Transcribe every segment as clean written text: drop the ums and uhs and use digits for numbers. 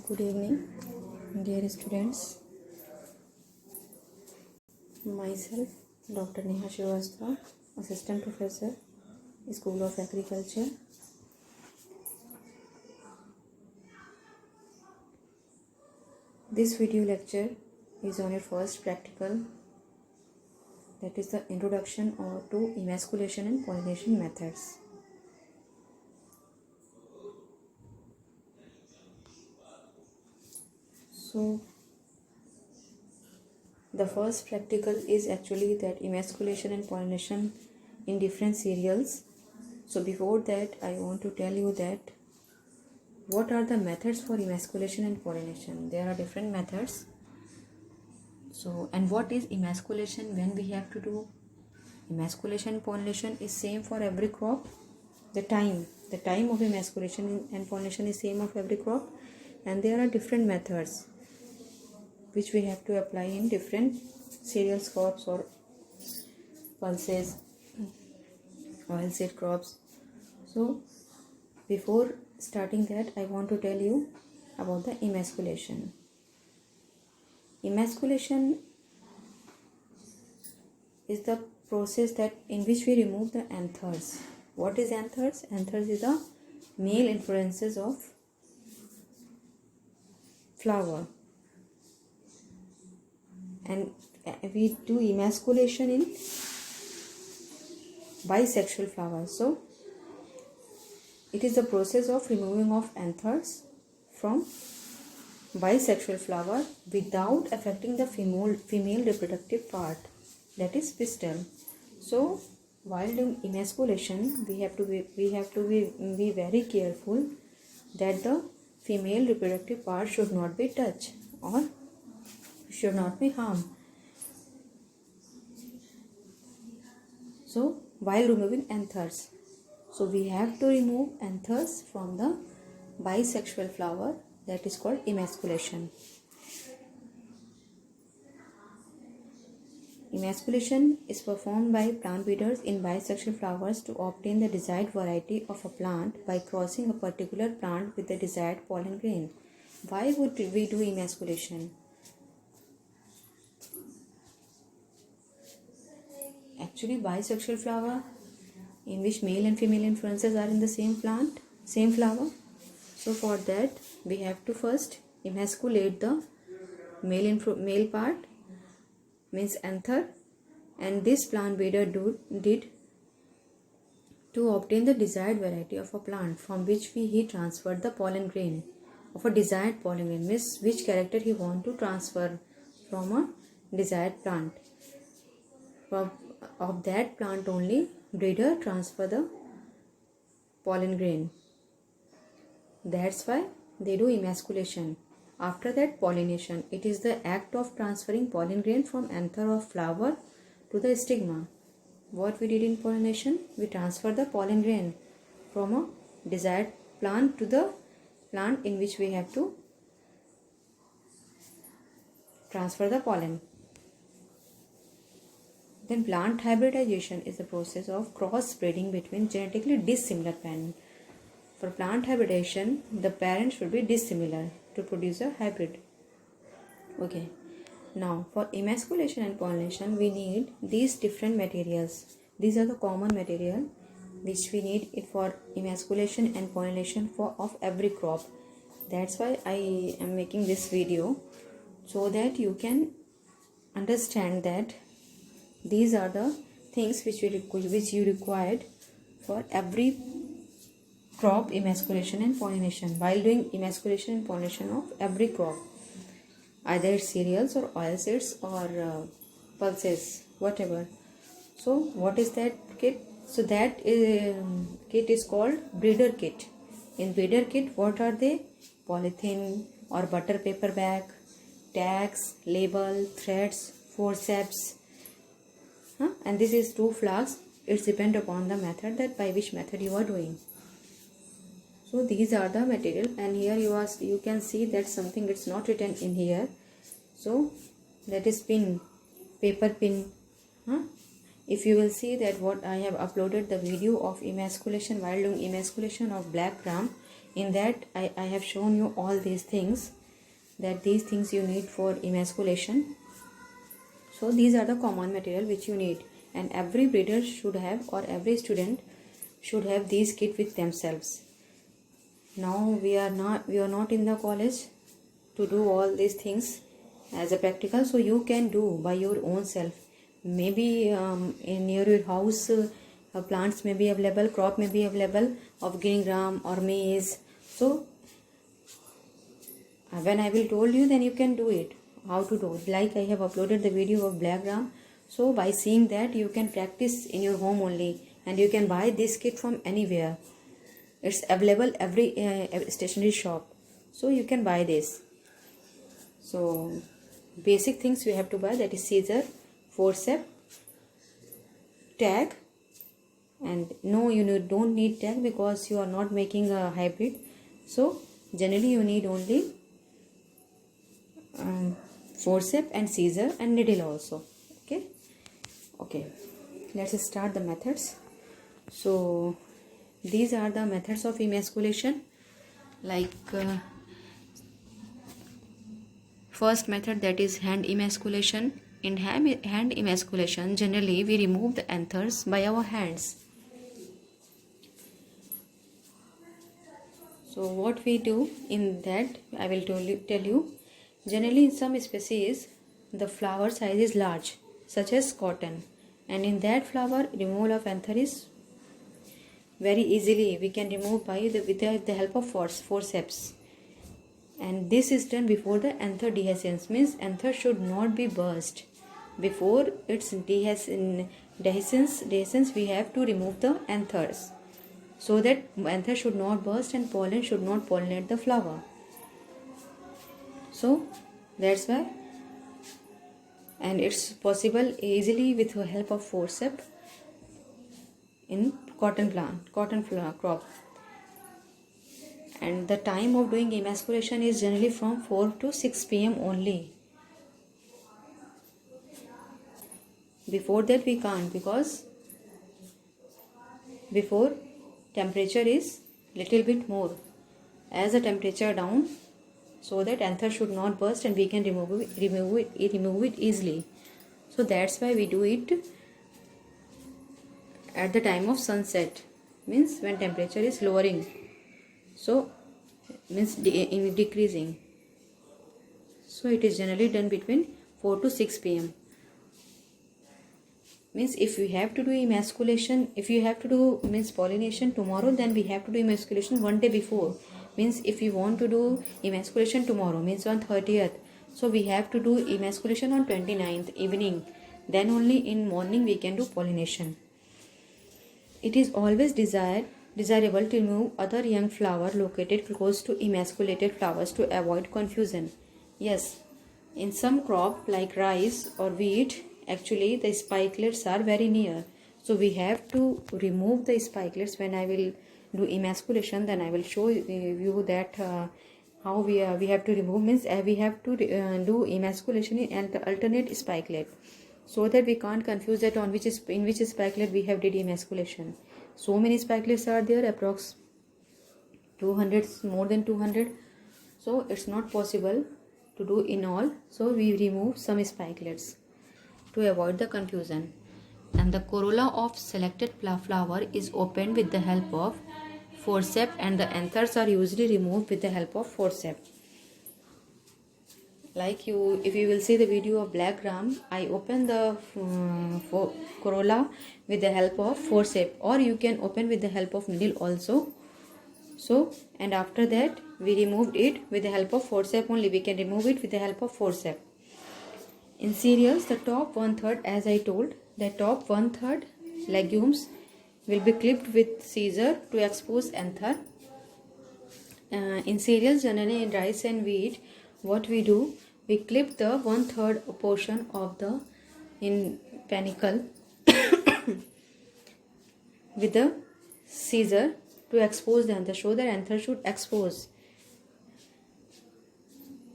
Good evening, dear students. Myself, Dr. Neha Srivastava, Assistant Professor, School of Agriculture. This video lecture is on your first practical, that is the introduction to emasculation and pollination methods. So, the first practical is actually that emasculation and pollination in different cereals. So before that, I want to tell you that what are the methods for emasculation and pollination. There are different methods. So, and what is emasculation when we have to do? Emasculation and pollination is same for every crop. The time of emasculation and pollination is same of every crop, and there are different methods which we have to apply in different cereals, crops or pulses, oilseed crops. So before starting that, I want to tell you about the emasculation. Emasculation is the process that in which we remove the anthers. What is anthers? Anthers is the male inflorescences of flower, and we do emasculation in bisexual flowers. So it is the process of removing of anthers from bisexual flower without affecting the female reproductive part, that is pistil. So while doing emasculation, we have to be very careful that the female reproductive part should not be touched or should not be harmed. So while removing anthers, so we have to remove anthers from the bisexual flower, that is called emasculation. Emasculation is performed by plant breeders in bisexual flowers to obtain the desired variety of a plant by crossing a particular plant with the desired pollen grain. Why would we do emasculation? Actually, bisexual flower in which male and female influences are in the same plant, same flower. So for that, we have to first emasculate the male part, means anther, and this plant breeder did to obtain the desired variety of a plant from which he transferred the pollen grain of a desired pollen grain, means which character he want to transfer from a desired plant. Of that plant only, breeder transfer the pollen grain. That's why they do emasculation. After that, pollination. It is the act of transferring pollen grain from anther of flower to the stigma. What we did in pollination? We transfer the pollen grain from a desired plant to the plant in which we have to transfer the pollen. Then plant hybridization is the process of cross-breeding between genetically dissimilar parents. For plant hybridization, the parents should be dissimilar to produce a hybrid. Okay. Now, for emasculation and pollination, we need these different materials. These are the common material which we need it for emasculation and pollination of every crop. That's why I am making this video, so that you can understand that these are the things which you required for every crop emasculation and pollination. While doing emasculation and pollination of every crop, either cereals or oilseeds or pulses, whatever. So what is that kit? So that kit is called breeder kit. In breeder kit, what are they? Polythene or butter paper bag, tags, label, threads, forceps, and this is 2 flags. It's depend upon the method, that by which method you are doing. So these are the material, and here you can see that something it's not written in here. So that is pin, paper pin. If you will see that what I have uploaded the video of emasculation, while doing emasculation of black gram, In that I have shown you all these things, that these things you need for emasculation. So these are the common material which you need, and every breeder should have, or every student should have these kit with themselves. Now we are not in the college to do all these things as a practical, so you can do by your own self. Maybe in your house plants may be available, crop may be available of green gram or maize. So when I will told you, then you can do it. How to do it? Like I have uploaded the video of black gram. So by seeing that, you can practice in your home only, and you can buy this kit from anywhere. It's available every stationery shop, so you can buy this. So basic things you have to buy, that is scissor, forceps, tag, and no, you don't need tag because you are not making a hybrid. So generally you need only forceps and scissor and needle also. Okay, let's start the methods. So these are the methods of emasculation. Like first method, that is hand emasculation. In hand emasculation, generally we remove the anthers by our hands. So what we do in that, I will tell you. Generally in some species the flower size is large, such as cotton, and in that flower removal of anther is very easily we can remove with the help of forceps. And this is done before the anther dehiscence, means anther should not be burst. Before its dehiscence we have to remove the anthers, so that anther should not burst and pollen should not pollinate the flower. So that's why, and it's possible easily with the help of forceps in cotton crop. And the time of doing emasculation is generally from 4 to 6 p.m. only. Before that we can't, because before temperature is little bit more. As the temperature down, so that anther should not burst and we can remove it easily. So that's why we do it at the time of sunset, means when temperature is lowering, so means decreasing. So it is generally done between 4 to 6 p.m. Means if we have to do emasculation, if you have to do means pollination tomorrow, then we have to do emasculation one day before. Means if you want to do emasculation tomorrow, means on 30th, so we have to do emasculation on 29th evening, then only in morning we can do pollination. It is always desirable to remove other young flower located close to emasculated flowers to avoid confusion. Yes, in some crop like rice or wheat, actually the spikelets are very near, so we have to remove the spikelets. When I will do emasculation, then I will show you that how we have to remove, means we have to do emasculation in alternate spikelet, so that we can't confuse that in which spikelet we have did emasculation. So many spikelets are there, approx 200, more than 200, so it's not possible to do in all, so we remove some spikelets to avoid the confusion. And the corolla of selected flower is opened with the help of forceps, and the anthers are usually removed with the help of forceps. Like if you will see the video of black gram, I open the corolla with the help of forceps, or you can open with the help of needle also. So, and after that we removed it with the help of forceps only. We can remove it with the help of forceps. In cereals, the top 1/3, as I told, the top 1/3 legumes will be clipped with scissor to expose anther. In cereals, generally in rice and wheat, what we do, we clip the 1/3 portion of the panicle with the scissor to expose the anther, so that anther should expose.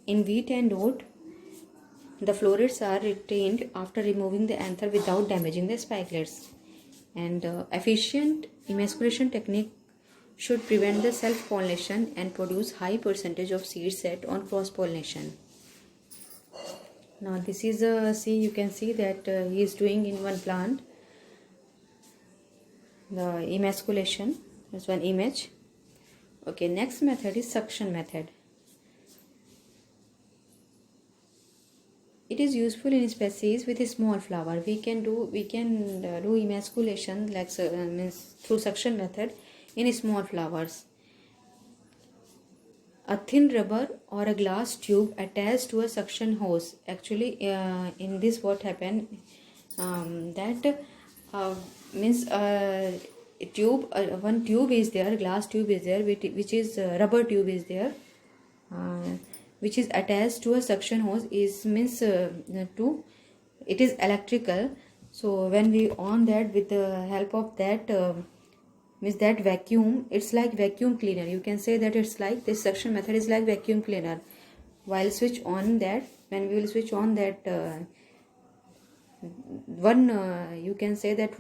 In wheat and oat, the florets are retained after removing the anther without damaging the spikelets. And efficient emasculation technique should prevent the self-pollination and produce high percentage of seed set on cross-pollination. Now this is you can see that he is doing in one plant the emasculation. That's one image. Okay, next method is suction method. It is useful in species with a small flower. We can do emasculation like means through suction method in small flowers. A thin rubber or a glass tube attached to a suction hose. Actually, in this what happened that means tube, one tube is there, glass tube is there, which is rubber tube is there, which is attached to a suction hose. Is means it is electrical. So when we on that with the help of that means that vacuum, it's like vacuum cleaner. You can say that it's like this suction method is like vacuum cleaner. While switch on that, when we will switch on that you can say that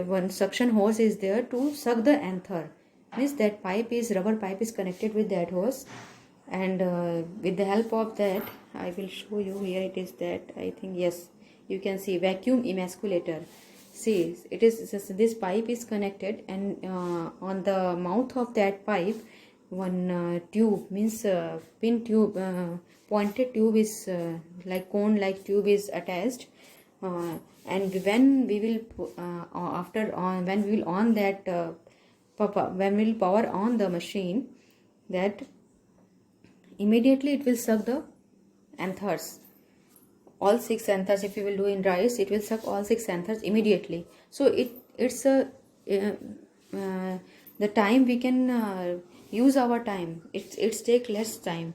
one suction hose is there to suck the anther. Means that rubber pipe is connected with that hose, and with the help of that, I will show you here. It is that, I think, yes, you can see vacuum emasculator. See, it is just this pipe is connected, and on the mouth of that pipe one tube, means pin tube, pointed tube is like cone like tube is attached, and when we will when we will on that when we will power on the machine, that immediately it will suck the anthers, all 6 anthers. If you will do in rice, it will suck all 6 anthers immediately. So it's a the time we can use our time. It's take less time.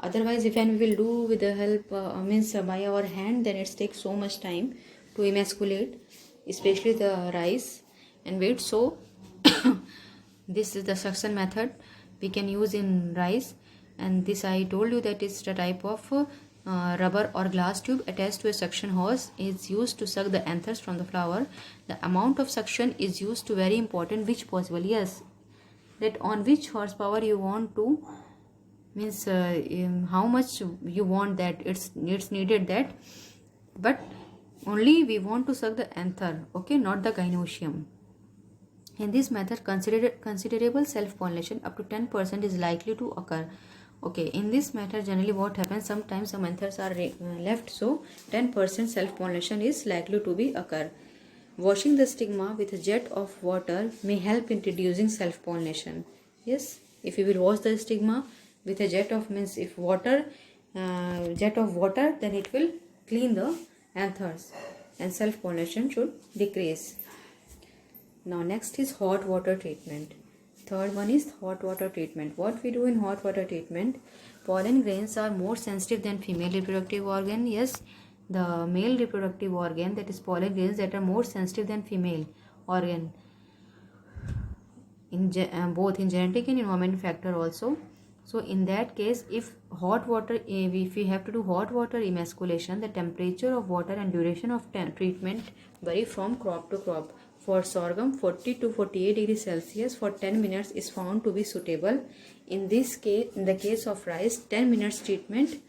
Otherwise, if we will do with the help means by our hand, then it takes so much time to emasculate, especially the rice and wheat. So this is the suction method we can use in rice, and this I told you that is the type of rubber or glass tube attached to a suction hose is used to suck the anthers from the flower. The amount of suction is used to very important, which possible, yes, that on which horsepower you want to, means how much you want that it's needed that, but only we want to suck the anther, okay, not the gynoecium. In this method, considerable self-pollination up to 10% is likely to occur. Okay, in this method, generally what happens, sometimes some anthers are left, so 10% self-pollination is likely to be occur. Washing the stigma with a jet of water may help in reducing self-pollination. Yes, if you will wash the stigma with a jet of, means if water, jet of water, then it will clean the anthers and self-pollination should decrease. Now next is hot water treatment. Third one is hot water treatment. What we do in hot water treatment, pollen grains are more sensitive than female reproductive organ. Yes, the male reproductive organ, that is pollen grains, that are more sensitive than female organ, in both in genetic and environmental factor also. So in that case, if hot water, if we have to do hot water emasculation, the temperature of water and duration of treatment vary from crop to crop. For sorghum, 40 to 48 degrees Celsius for 10 minutes is found to be suitable. In this case, in the case of rice, 10 minutes treatment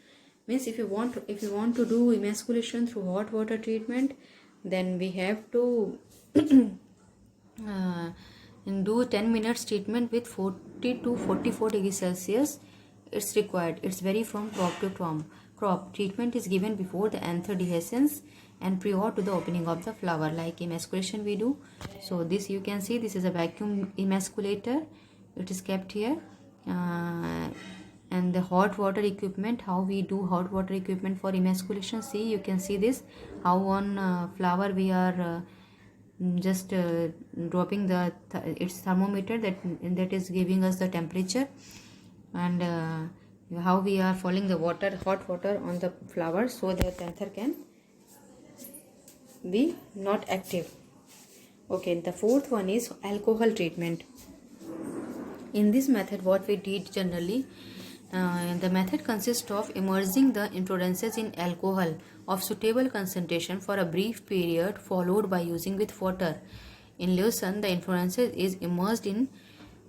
means if you want to do emasculation through hot water treatment, then we have to do 10 minutes treatment with 40 to 44 degrees Celsius. It's required. It's vary from crop to crop. Treatment is given before the anther dehiscence and prior to the opening of the flower, like emasculation we do. So this you can see, this is a vacuum emasculator. It is kept here, and the hot water equipment, how we do hot water equipment for emasculation. See, you can see this, how on flower we are just dropping the its thermometer that is giving us the temperature, and how we are falling the hot water on the flower so that the anther can be not active. Okay, the fourth one is alcohol treatment. In this method, what we did generally, the method consists of immersing the inflorescences in alcohol of suitable concentration for a brief period, followed by using with water. In lucerne, the inflorescence is immersed in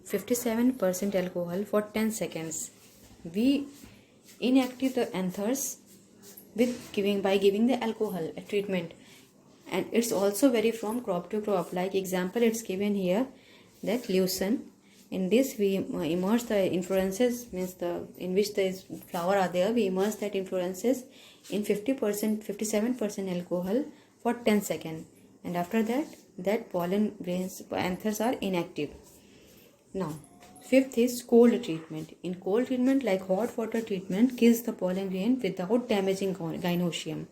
57% alcohol for 10 seconds. We inactive the anthers by giving the alcohol a treatment, and it's also vary from crop to crop. Like example, it's given here that lucerne. In this, we immerse the inflorescences, means the in which the flower are there. We immerse that inflorescences in 57% alcohol for 10 seconds, and after that pollen grains anthers are inactive. Now, fifth is cold treatment. In cold treatment, like hot water treatment, kills the pollen grain without damaging gynoecium.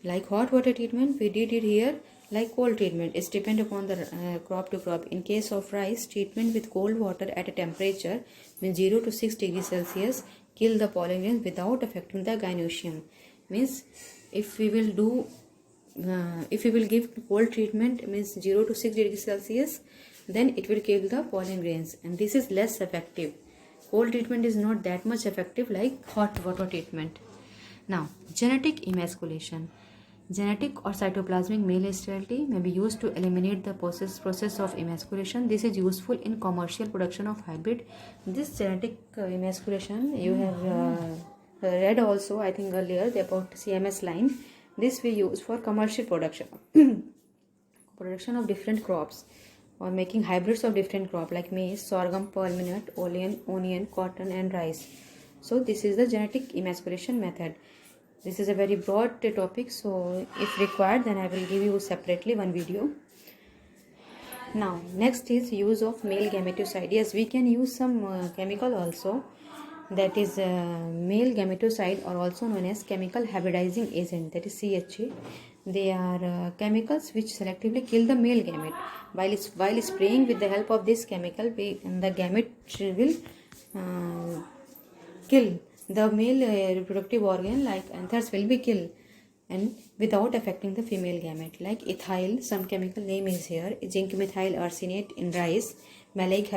Like hot water treatment, we did it here. Like cold treatment, it's depend upon the crop to crop. In case of rice, treatment with cold water at a temperature means 0 to 6 degrees Celsius kill the pollen grains without affecting the gynoecium. Means if we will give cold treatment means 0 to 6 degrees Celsius, then it will kill the pollen grains, and this is less effective. Cold treatment is not that much effective like hot water treatment. Now, genetic emasculation. Genetic or cytoplasmic male sterility may be used to eliminate the process of emasculation. This is useful in commercial production of hybrid. This genetic emasculation you have read also, I think earlier, about CMS line. This we use for commercial production of different crops, or making hybrids of different crop like maize, sorghum, pearl millet, onion, cotton and rice. So this is the genetic emasculation method. This is a very broad topic, so if required then I will give you separately one video. Now next is use of male gametocide. Yes, we can use some chemical also, that is male gametocide, or also known as chemical hybridizing agent, that is CHA. They are chemicals which selectively kill the male gamete. While spraying with the help of this chemical, the gamete will kill the male reproductive organ, like anthers will be killed, and without affecting the female gamete. Like ethyl, some chemical name is here, zinc methyl arsenate in rice, maleic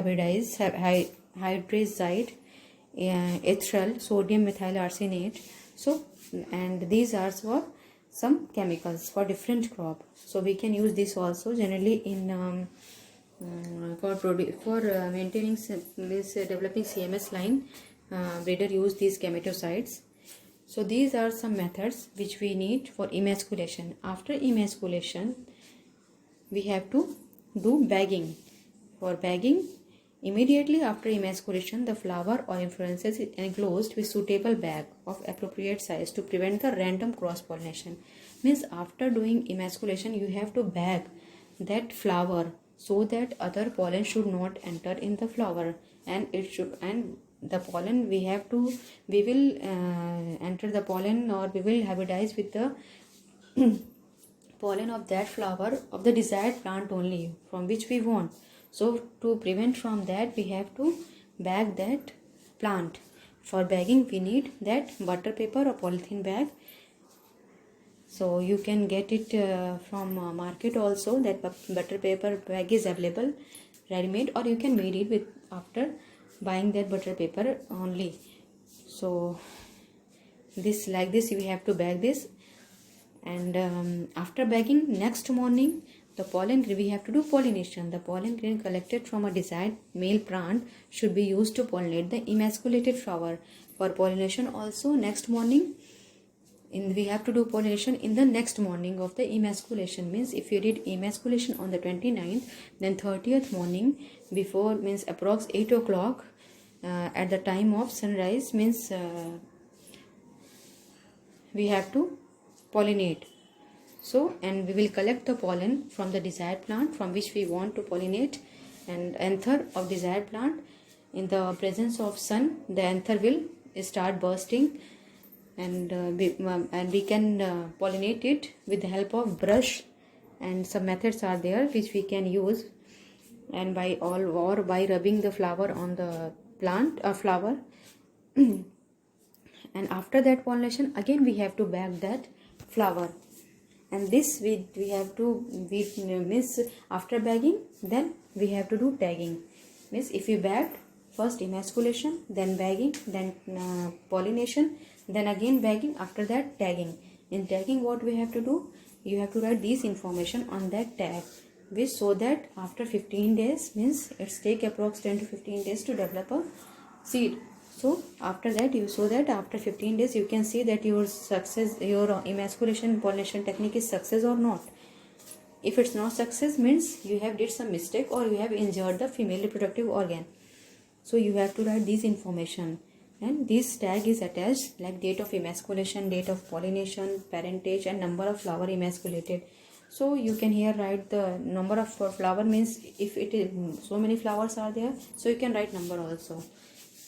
hydrazide, ethereal, sodium methyl arsenate. So, and these are for some chemicals for different crop. So we can use this also generally in for maintaining this developing CMS line. Breeder use these gametocides. So these are some methods which we need for emasculation. After emasculation, we have to do bagging. For bagging, immediately after emasculation, the flower or inflorescence is enclosed with suitable bag of appropriate size to prevent the random cross pollination. Means after doing emasculation, you have to bag that flower so that other pollen should not enter in the flower, and the pollen we will enter the pollen, or we will hybridize with the pollen of that flower of the desired plant only, from which we want. So to prevent from that, we have to bag that plant. For bagging, we need that butter paper or polythene bag. So you can get it from market also. That butter paper bag is available ready-made, or you can made it with after buying that butter paper only. So this, like this, we have to bag this, and after bagging, next morning the pollen, we have to do pollination. The pollen grain collected from a desired male plant should be used to pollinate the emasculated flower. For pollination also, next morning, we have to do pollination in the next morning of the emasculation. Means if you did emasculation on the 29th, then 30th morning before, means approx 8 o'clock at the time of sunrise, means we have to pollinate. So, and we will collect the pollen from the desired plant from which we want to pollinate, and anther of desired plant. In the presence of sun, the anther will start bursting, and we can pollinate it with the help of brush, and some methods are there which we can use, and by rubbing the flower on the plant or flower. And after that pollination, again we have to bag that flower, and this we have to miss after bagging. Then we have to do tagging. Means if we bagged, first emasculation, then bagging, then pollination, then again bagging, after that tagging. In tagging, what we have to do, you have to write these information on that tag. which show that after 15 days, means it's take approx 10 to 15 days to develop a seed. So after that, you show that after 15 days you can see that your emasculation pollination technique is success or not. If it's not success, means you have did some mistake or you have injured the female reproductive organ. So you have to write this information, and this tag is attached like date of emasculation, date of pollination, parentage, and number of flower emasculated. So you can here write the number of flower, means if it is so many flowers are there, so you can write number also,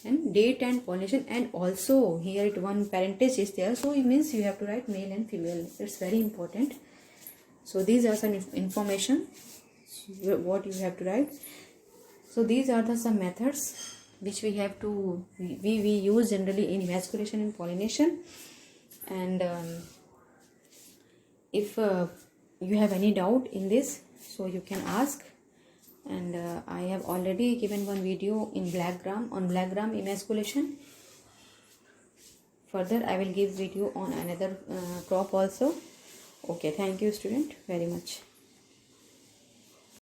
and date and pollination, and also here it one parentage is there, so it means you have to write male and female. It's very important. So these are some information what you have to write. So these are the some methods which we have to we use generally in emasculation and pollination. And if you have any doubt in this, so you can ask. And I have already given one video in black gram on black gram emasculation. Further I will give video on another crop also. Okay, thank you student very much.